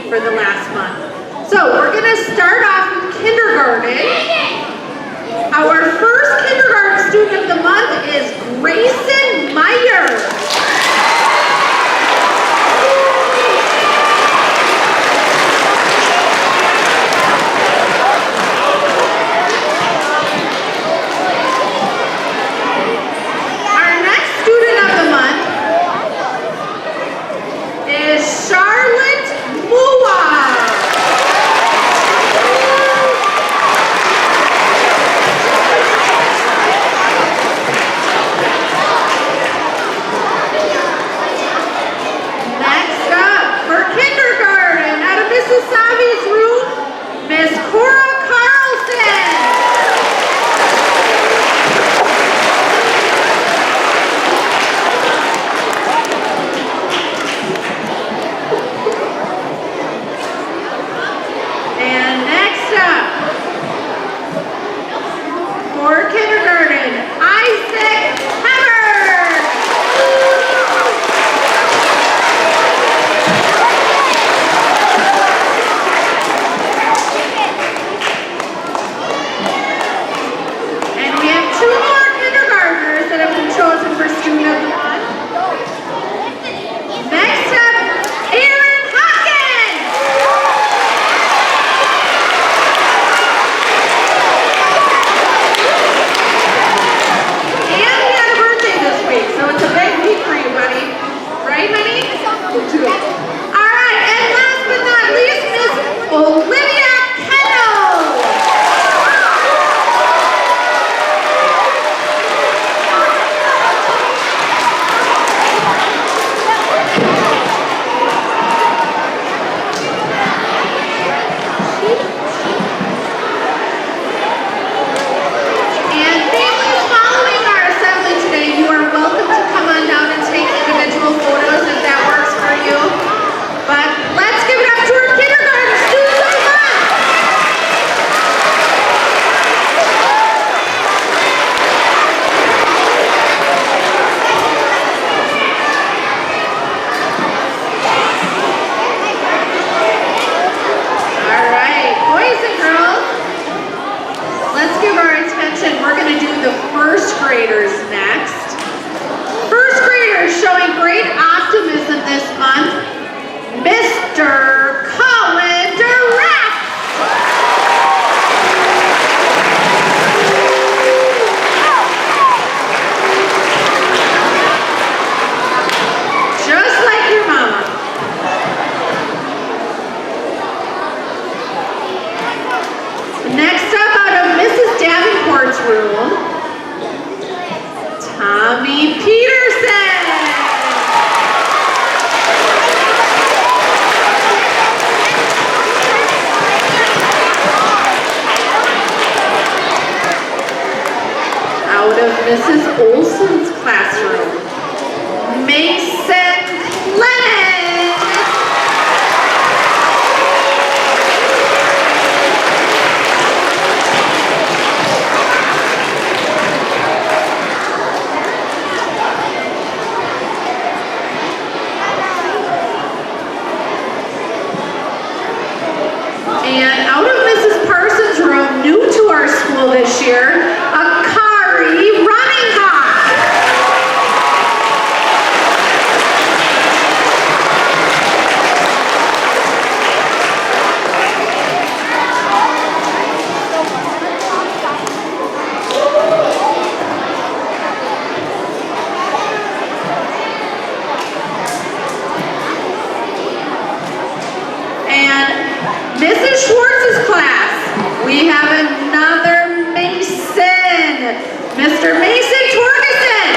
for the last month. So we're going to start off with kindergarten. Our first kindergarten student of the month is Grayson Meyer. Mrs. Olson's classroom, Mason Lennon. And out of Mrs. Parsons' room, new to our school this year, Mrs. Schwartz's class, we have another Mason, Mr. Mason Torgeson.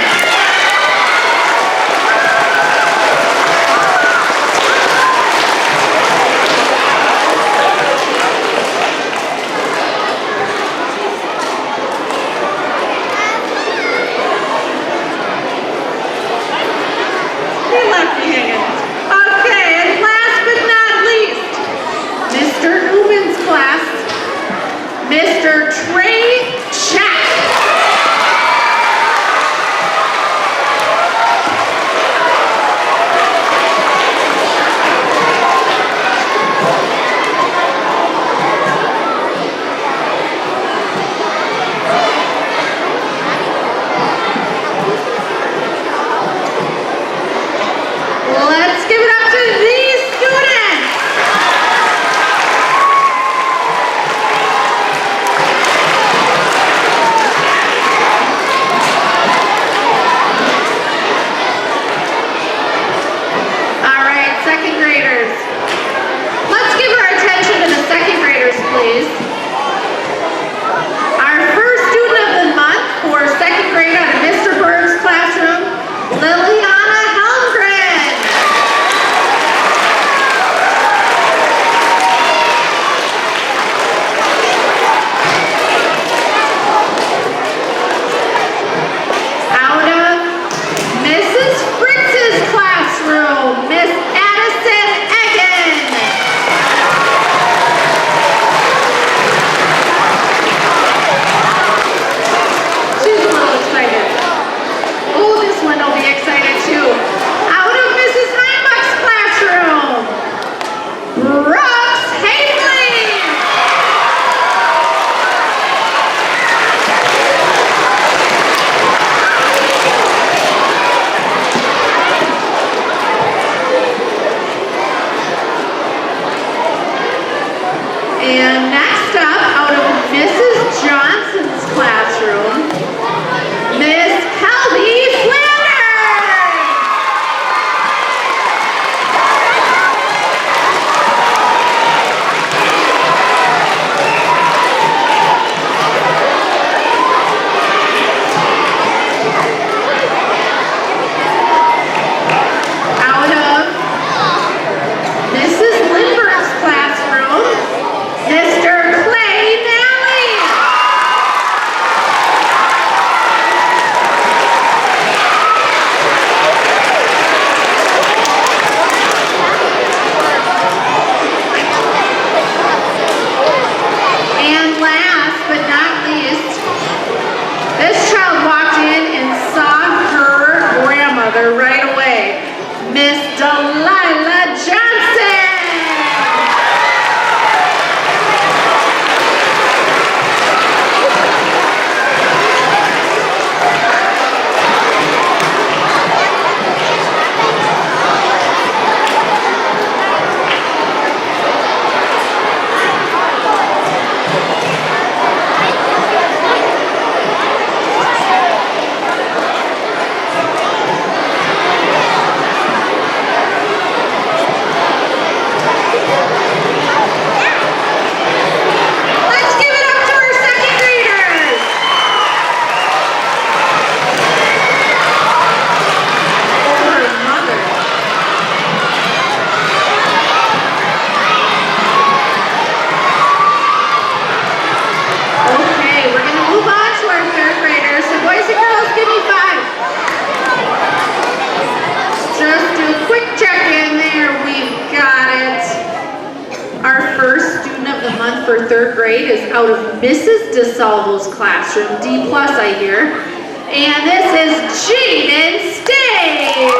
He left me hanging. Okay, and last but not least, Mr. Newman's class, Mr. Trey Check. And next up, out of Mrs. Johnson's classroom, Miss Kelly Flanders. Out of Mrs. Lindbergh's classroom, Mr. Clay Nally. And last but not least, this child walked in and saw her grandmother right away, Miss Delilah Johnson. Let's give it up to our second graders. Oh, her mother. Okay, we're going to move on to our third graders. So boys and girls, give me 5. Just do a quick check in there. We've got it. Our first student of the month for third grade is out of Mrs. DeSalvo's classroom, D+, I hear. And this is Jaden Staves.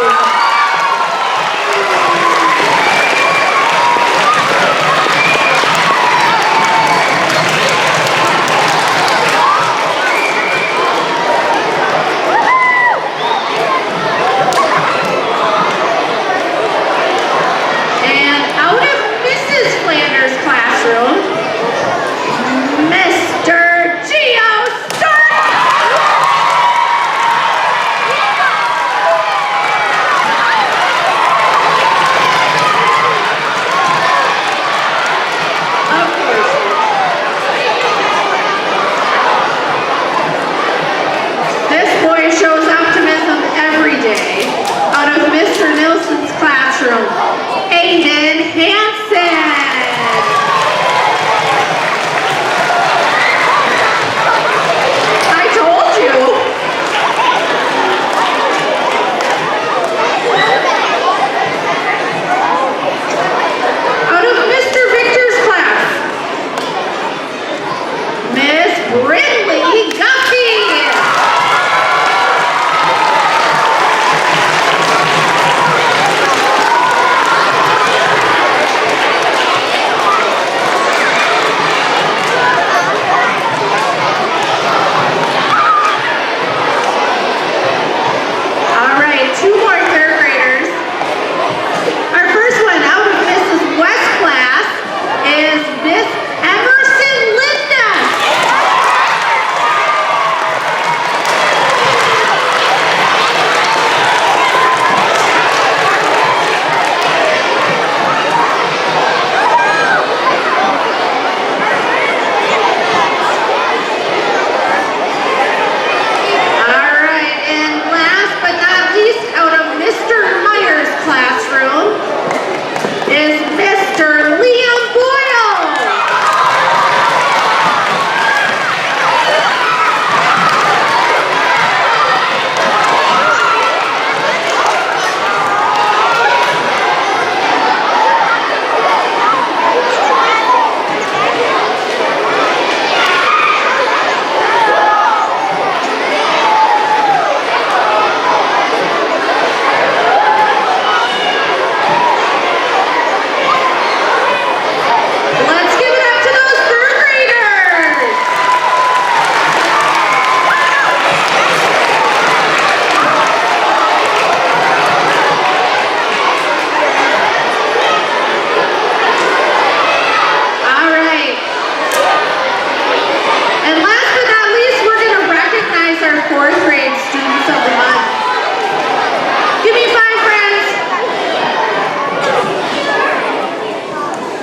And out of Mrs. Flanders' classroom, Mr. Geo Stark.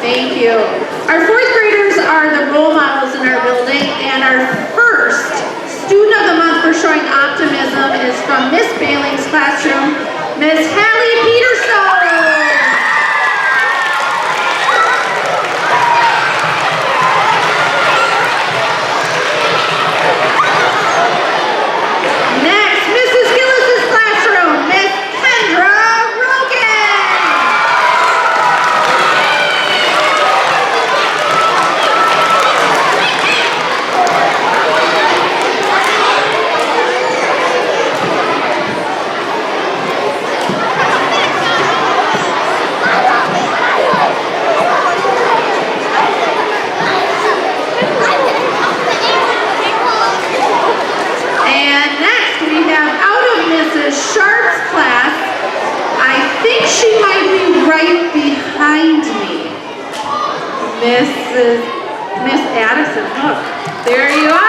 Thank you. Our fourth graders are the role models in our building, and our first student of the month for showing optimism is from Miss Bailing's classroom, Miss Hallie Peterson. Next, Mrs. Gillis's classroom, Miss Kendra Rogan. And next we have out of Mrs. Sharp's class, I think she might be right behind me. Miss Addison Hook. There you are.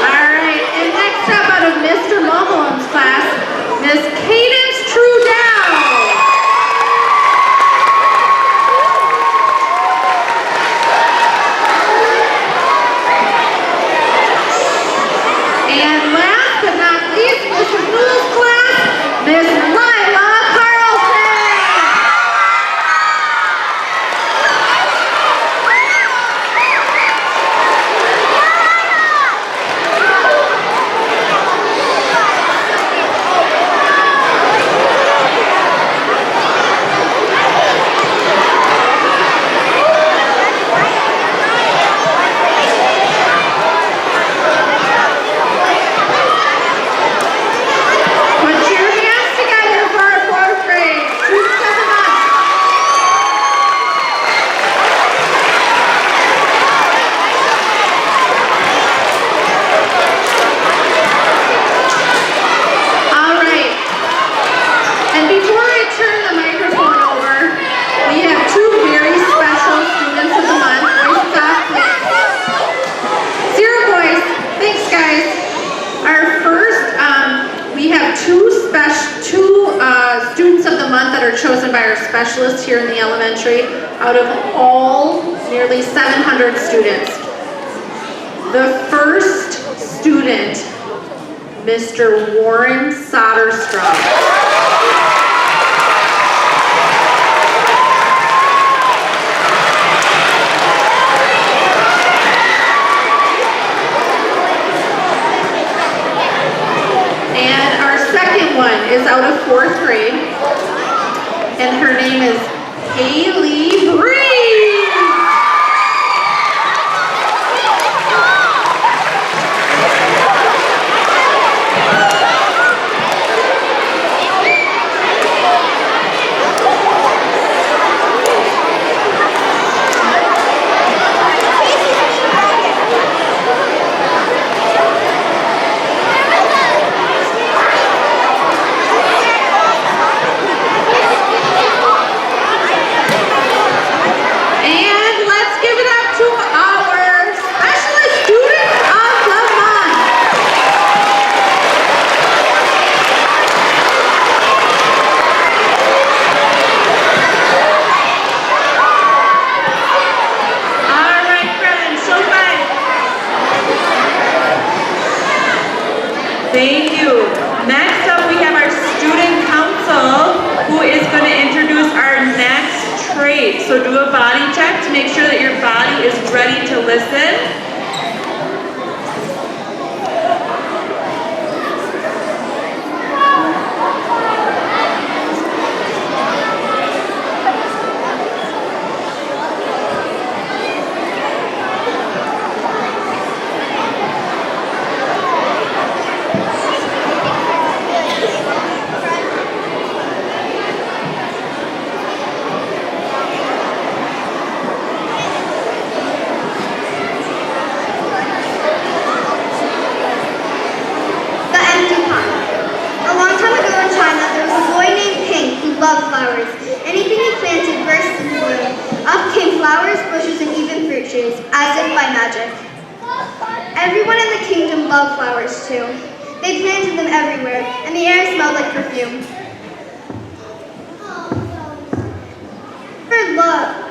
All right, and next up out of Mr. Mulholland's class, Miss Cadence Trudell. And last but not least, Mrs. Newell's class, Miss Lila Carlson. Put your hands together for our fourth grade. Students of the month. All right. And before I turn the microphone over, we have two very special students of the month. Voices off, please. Zero voice. Thanks, guys. Our first, we have two students of the month that are chosen by our specialists here in the elementary out of all nearly 700 students. The first student, Mr. Warren Soderstrom. And our second one is out of fourth grade, and her name is Haley Breeze. And let's give it up to our specialist student of the month. All right, friends, show five. Thank you. Next up, we have our student council who is going to introduce our next trait. So do a body check to make sure that your body is ready to listen. Up came flowers, bushes, and even fruit trees, as if by magic. Everyone in the kingdom loved flowers too. They planted them everywhere, and the air smelled like perfume.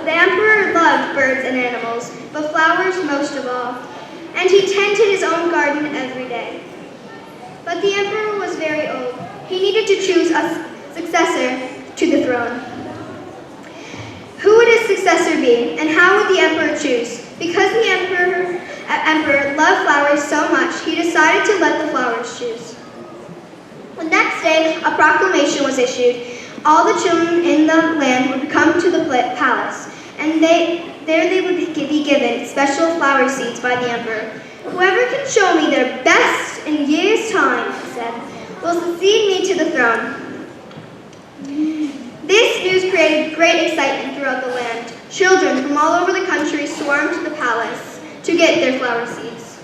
The emperor loved birds and animals, but flowers most of all, and he tended his own garden every day. But the emperor was very old. He needed to choose a successor to the throne. Who would his successor be, and how would the emperor choose? Because the emperor loved flowers so much, he decided to let the flowers choose. The next day, a proclamation was issued. All the children in the land would come to the palace, and there they would be given special flower seeds by the emperor. Whoever can show me their best in years' time, he said, will succeed me to the throne. This news created great excitement throughout the land. Children from all over the country swarmed to the palace to get their flower seeds.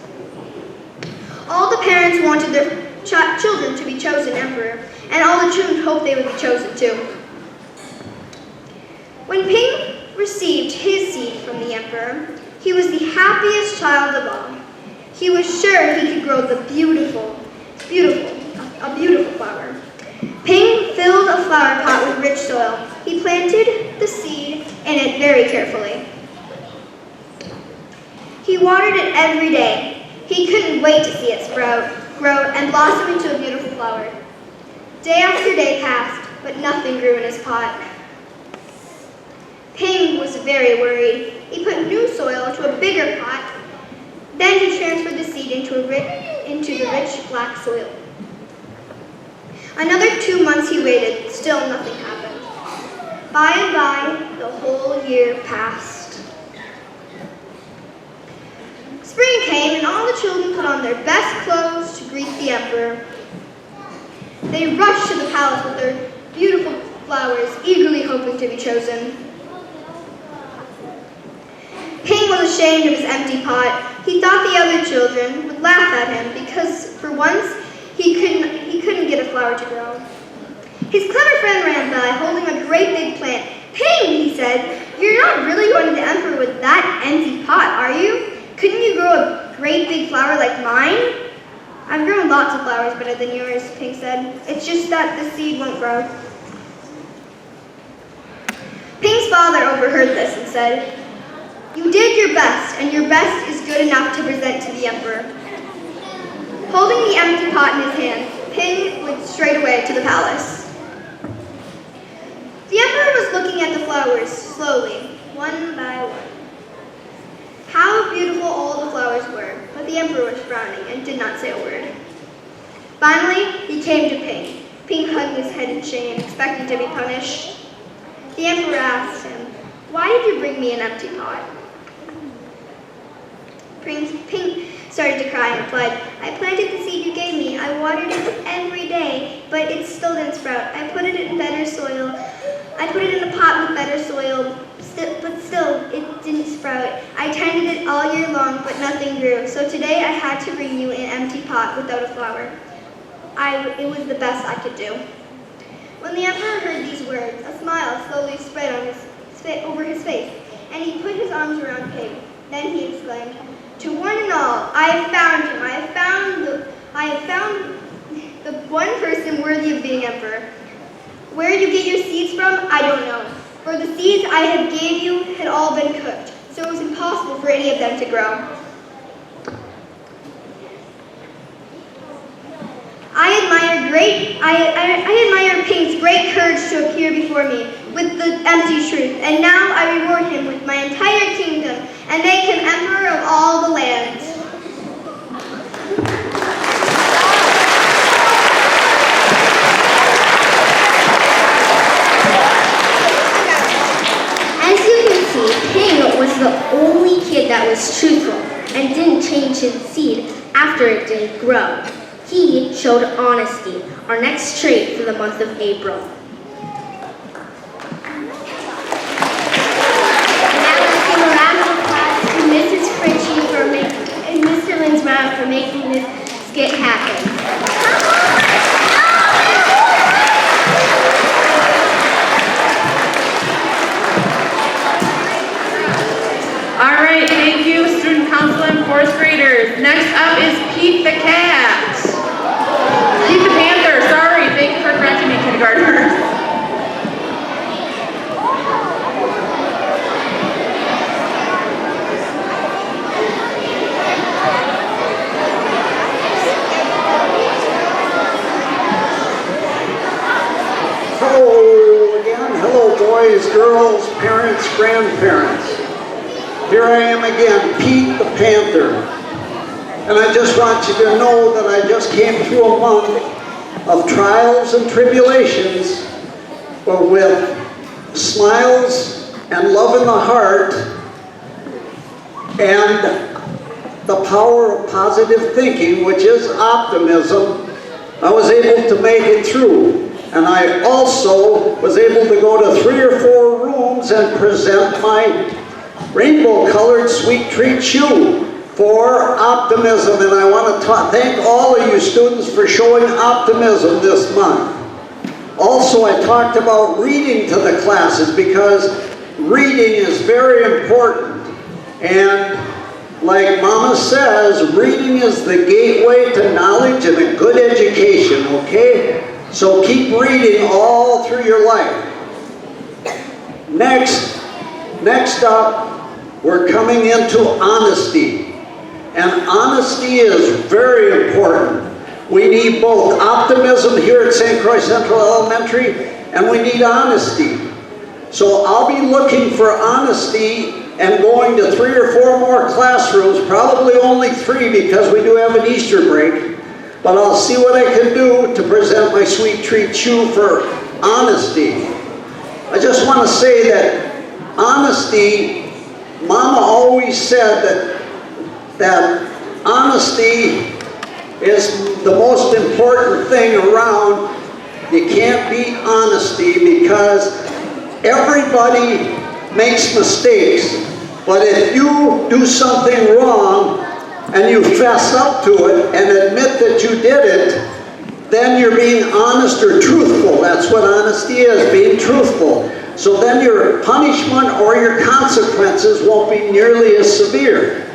All the parents wanted their children to be chosen emperor, and all the children hoped they would be chosen too. When Ping received his seed from the emperor, he was the happiest child of all. He was sure he could grow a beautiful flower. Ping filled a flower pot with rich soil. He planted the seed in it very carefully. He watered it every day. He couldn't wait to see it sprout, grow, and blossom into a beautiful flower. Day after day passed, but nothing grew in his pot. Ping was very worried. He put new soil into a bigger pot. Then he transferred the seed into the rich black soil. Another 2 months he waited. Still nothing happened. By and by, the whole year passed. Spring came, and all the children put on their best clothes to greet the emperor. They rushed to the palace with their beautiful flowers, eagerly hoping to be chosen. Ping was ashamed of his empty pot. He thought the other children would laugh at him because, for once, he couldn't get a flower to grow. His clever friend ran by, holding a great big plant. "Ping," he said, "you're not really going to the emperor with that empty pot, are you? Couldn't you grow a great big flower like mine?" "I've grown lots of flowers better than yours," Ping said. "It's just that the seed won't grow." Ping's father overheard this and said, "You did your best, and your best is good enough to present to the emperor." Holding the empty pot in his hand, Ping went straight away to the palace. The emperor was looking at the flowers slowly, one by one. How beautiful all the flowers were, but the emperor was frowning and did not say a word. Finally, he came to Ping. Ping hugged his head in shame, expecting to be punished. The emperor asked him, "Why did you bring me an empty pot?" Ping started to cry and replied, "I planted the seed you gave me. I watered it every day, but it still didn't sprout. I put it in better soil. I put it in a pot with better soil, but still it didn't sprout. I tended it all year long, but nothing grew. So today I had to bring you an empty pot without a flower. It was the best I could do." When the emperor heard these words, a smile slowly spread over his face, and he put his arms around Ping. Then he exclaimed, "To one and all, I have found him. I have found the one person worthy of being emperor. Where you get your seeds from, I don't know. For the seeds I have gave you had all been cooked, so it was impossible for any of them to grow. I admire Ping's great courage to appear before me with the empty truth, and now I reward him with my entire kingdom and make him emperor of all the lands." As you can see, Ping was the only kid that was truthful and didn't change his seed after it didn't grow. He showed honesty, our next trait for the month of April. Now let's give a round of applause to Mrs. Fritchie and Mr. Linsbrown for making this skit happen. All right, thank you, student council and fourth graders. Next up, Pete the cat. Pete the panther, sorry. Thank you for correcting me, kindergartners. Hello again. Hello, boys, girls, parents, grandparents. Here I am again, Pete the Panther. And I just want you to know that I just came through a month of trials and tribulations, but with smiles and love in the heart and the power of positive thinking, which is optimism, I was able to make it through. And I also was able to go to 3 or 4 rooms and present my rainbow-colored sweet treat shoe for optimism. And I want to thank all of you students for showing optimism this month. Also, I talked about reading to the classes because reading is very important. And like Mama says, reading is the gateway to knowledge and a good education, okay? So keep reading all through your life. Next up, we're coming into honesty. And honesty is very important. We need both optimism here at St. Croix Central Elementary, and we need honesty. So I'll be looking for honesty and going to 3 or 4 more classrooms, probably only 3 because we do have an Easter break. But I'll see what I can do to present my sweet treat shoe for honesty. I just want to say that honesty, Mama always said that honesty is the most important thing around. You can't beat honesty because everybody makes mistakes. But if you do something wrong, and you fess up to it and admit that you did it, then you're being honest or truthful. That's what honesty is, being truthful. So then your punishment or your consequences won't be nearly as severe.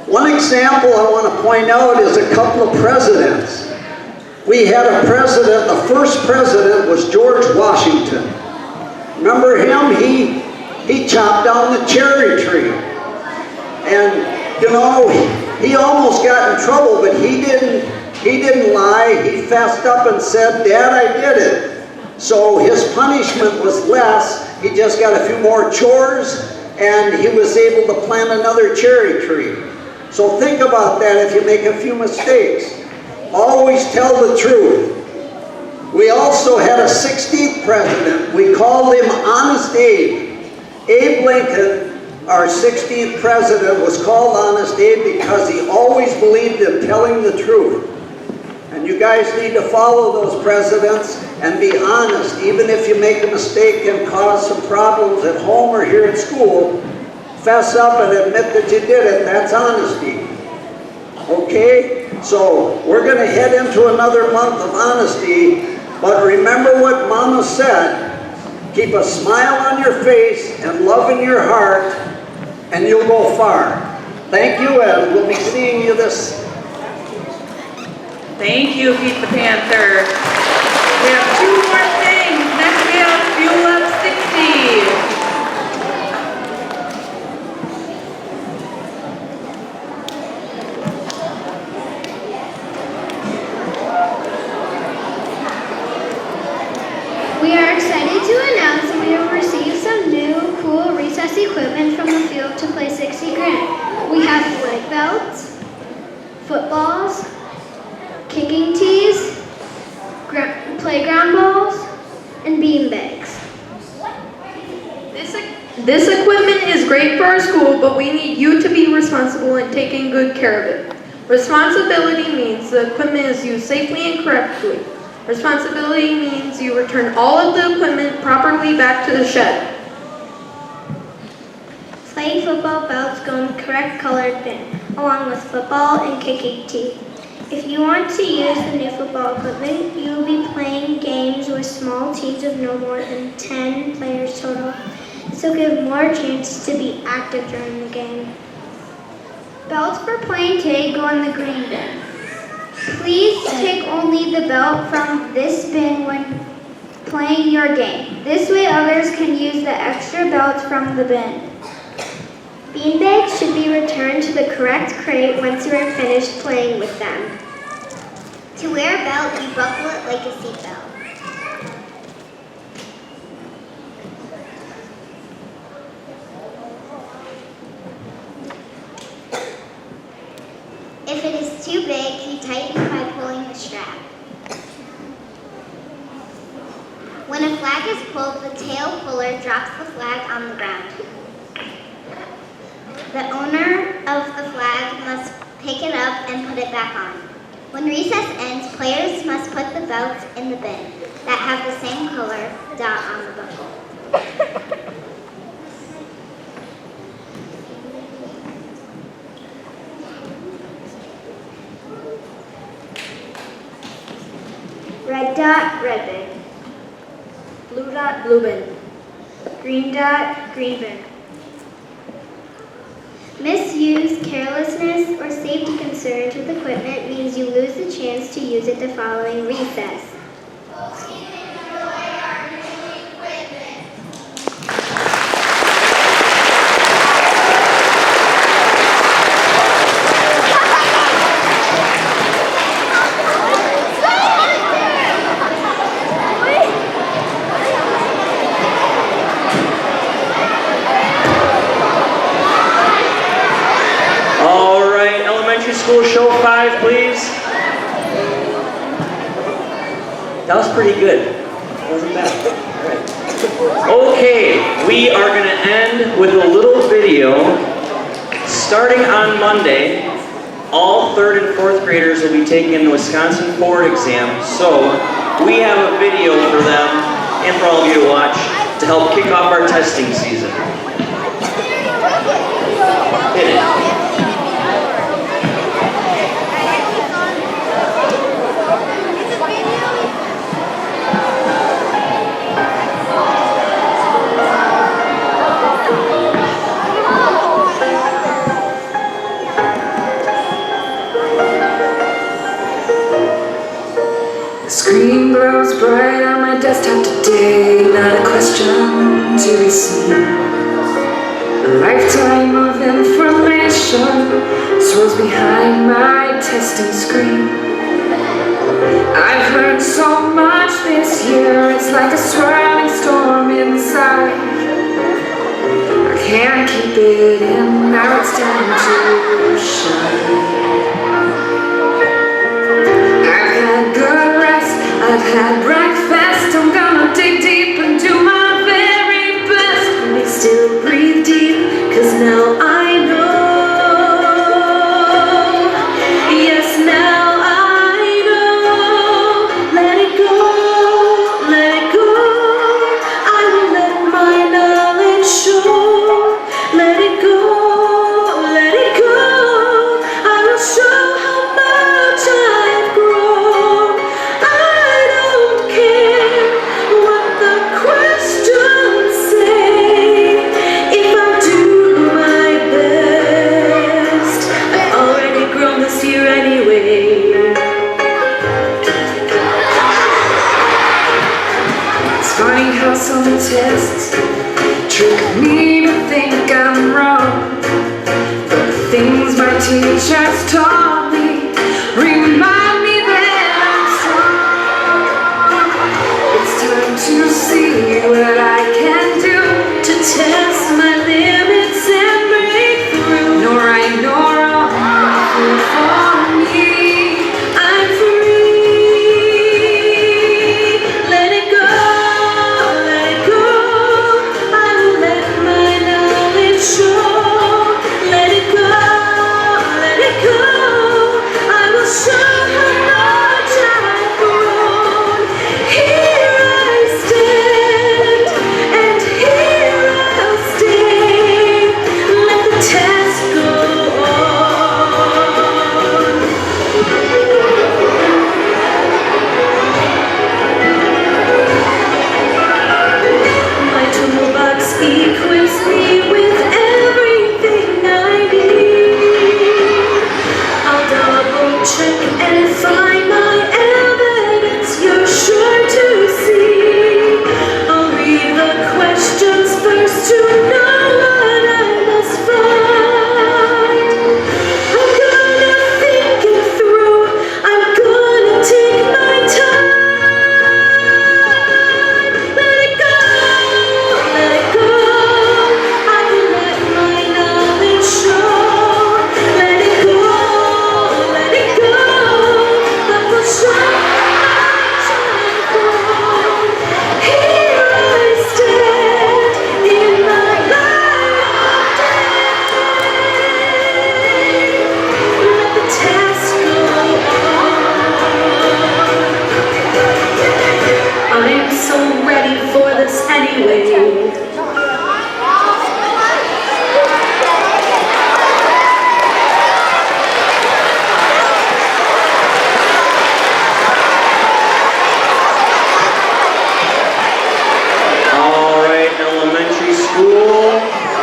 One example I want to point out is a couple of presidents. We had a president, the first president was George Washington. Remember him? He chopped down the cherry tree. And, you know, he almost got in trouble, but he didn't lie. He fessed up and said, "Dad, I did it." So his punishment was less. He just got a few more chores, and he was able to plant another cherry tree. So think about that if you make a few mistakes. Always tell the truth. We also had a 16th president. We called him Honest Abe. Abe Lincoln, our 16th president, was called Honest Abe because he always believed in telling the truth. And you guys need to follow those presidents and be honest. Even if you make a mistake and cause some problems at home or here at school, fess up and admit that you did it. That's honesty. Okay? So we're going to head into another month of honesty. But remember what Mama said. Keep a smile on your face and love in your heart, and you'll go far. Thank you, and we'll be seeing you this. Thank you, Pete the Panther. We have 2 more things. Next we have Fuel Up 60. We are excited to announce that we have received some new cool recess equipment from the field to play 60 grand. We have flag belts, footballs, kicking tees, playground balls, and bean bags. This equipment is great for our school, but we need you to be responsible in taking good care of it. Responsibility means the equipment is used safely and correctly. Responsibility means you return all of the equipment properly back to the shed. Playing football belts go in the correct colored bin, along with football and kicking tee. If you want to use the new football equipment, you will be playing games with small teams of no more than 10 players total. This will give more chances to be active during the game. Belts for playing today go in the green bin. Please take only the belt from this bin when playing your game. This way others can use the extra belts from the bin. Beanbags should be returned to the correct crate once you are finished playing with them. To wear a belt, you buckle it like a seatbelt. If it is too big, you tighten by pulling the strap. When a flag is pulled, the tail puller drops the flag on the ground. The owner of the flag must pick it up and put it back on. When recess ends, players must put the belts in the bin that have the same color dot on the buckle. Red dot, red bin. Blue dot, blue bin. Green dot, green bin. Misuse, carelessness, or safety concerns with equipment means you lose the chance to use it the following recess. School show 5, please. That was pretty good. That wasn't bad. All right. Okay, we are going to end with a little video. Starting on Monday, all 3rd and 4th graders will be taking the Wisconsin Board exam. So we have a video for them and for all of you to watch to help kick off our testing season. Hit it. Screen glows bright on my desktop today, not a question to be seen. A lifetime of information swirls behind my testing screen. I've learned so much this year, it's like a swirling storm inside. I can't keep it in, now it's time to shine. I've had breakfast, I'm gonna dig deep and do my very best. Let me still breathe deep, cause now I know. Yes, now I know. Let it go, let it go. I will let my knowledge show. Let it go, let it go. I will show how much I've grown. Some tests trick me to think I'm wrong, but the things my teachers taught me remind me that I'm strong. It's time to see what I can do to test my limits and break through. No right, no wrong, nothing for me. I'm free. Let it go. Let it go,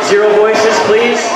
Zero voices, please.